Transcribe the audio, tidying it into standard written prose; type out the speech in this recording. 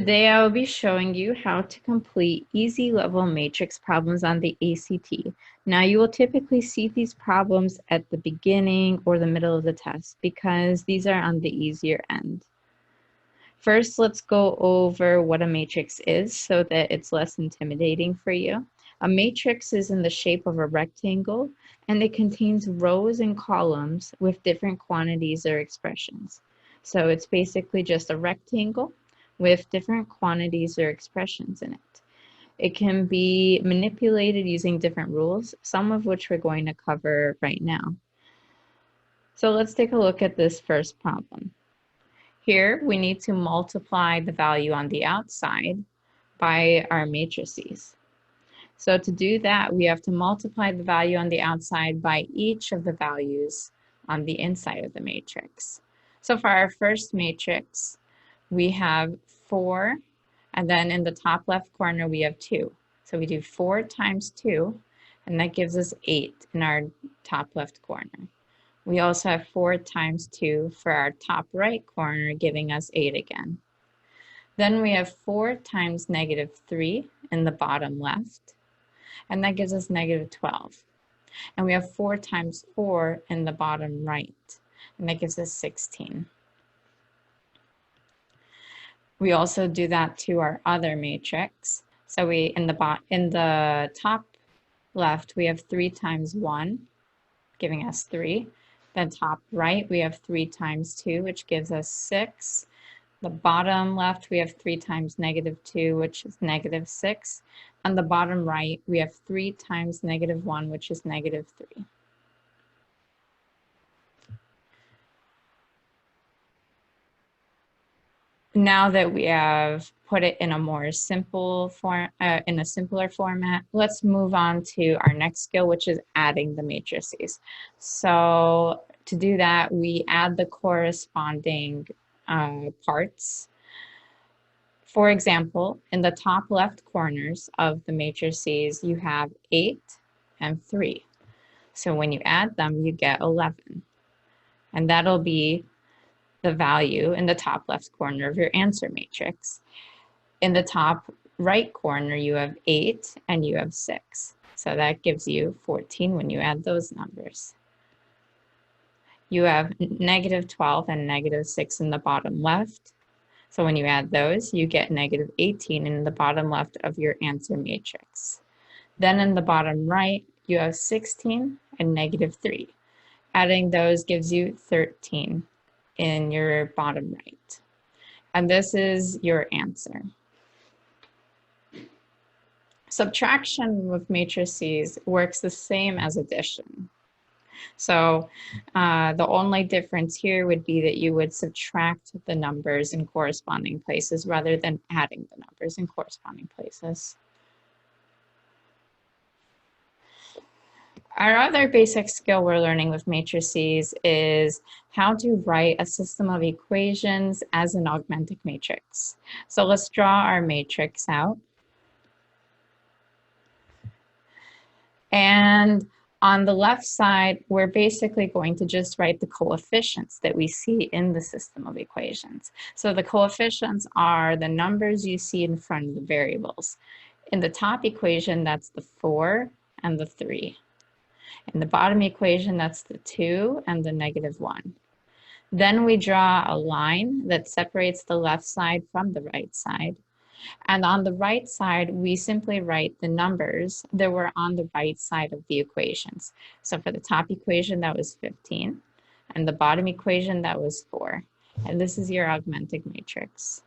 Today I will be showing you how to complete easy level matrix problems on the ACT. Now you will typically see these problems at the beginning or the middle of the test because these are on the easier end. First, let's go over what a matrix is so that it's less intimidating for you. A matrix is in the shape of a rectangle and it contains rows and columns with different quantities or expressions. So it's basically just a rectangle with different quantities or expressions in it. It can be manipulated using different rules, some of which we're going to cover right now. So let's take a look at this first problem. Here, we need to multiply the value on the outside by our matrices. So to do that, we have to multiply the value on the outside by each of the values on the inside of the matrix. So for our first matrix, we have 4, and then in the top left corner, we have 2. So we do 4 times 2, and that gives us 8 in our top left corner. We also have 4 times 2 for our top right corner, giving us 8 again. Then we have 4 times -3 in the bottom left, and that gives us -12. And we have 4 times 4 in the bottom right, and that gives us 16. We also do that to our other matrix. So we in the top left, we have 3 times 1, giving us 3. Then top right, we have 3 times 2, which gives us 6. The bottom left, we have 3 times -2, which is -6. On the bottom right, we have 3 times -1, which is -3. Now that we have put it in a more simple form, in a simpler format, let's move on to our next skill, which is adding the matrices. So to do that, we add the corresponding parts. For example, in the top left corners of the matrices, you have 8 and 3. So when you add them, you get 11. And that'll be the value in the top left corner of your answer matrix. In the top right corner, you have 8 and you have 6. So that gives you 14 when you add those numbers. You have -12 and -6 in the bottom left. So when you add those, you get -18 in the bottom left of your answer matrix. Then in the bottom right, you have 16 and -3. Adding those gives you 13 in your bottom right. And this is your answer. Subtraction with matrices works the same as addition. So the only difference here would be that you would subtract the numbers in corresponding places rather than adding the numbers in corresponding places. Our other basic skill we're learning with matrices is how to write a system of equations as an augmented matrix. So let's draw our matrix out. And on the left side, we're basically going to just write the coefficients that we see in the system of equations. So the coefficients are the numbers you see in front of the variables. In the top equation, that's the 4 and the 3. In the bottom equation, that's the 2 and the -1. Then we draw a line that separates the left side from the right side. And on the right side, we simply write the numbers that were on the right side of the equations. So for the top equation, that was 15. And the bottom equation, that was 4. And this is your augmented matrix.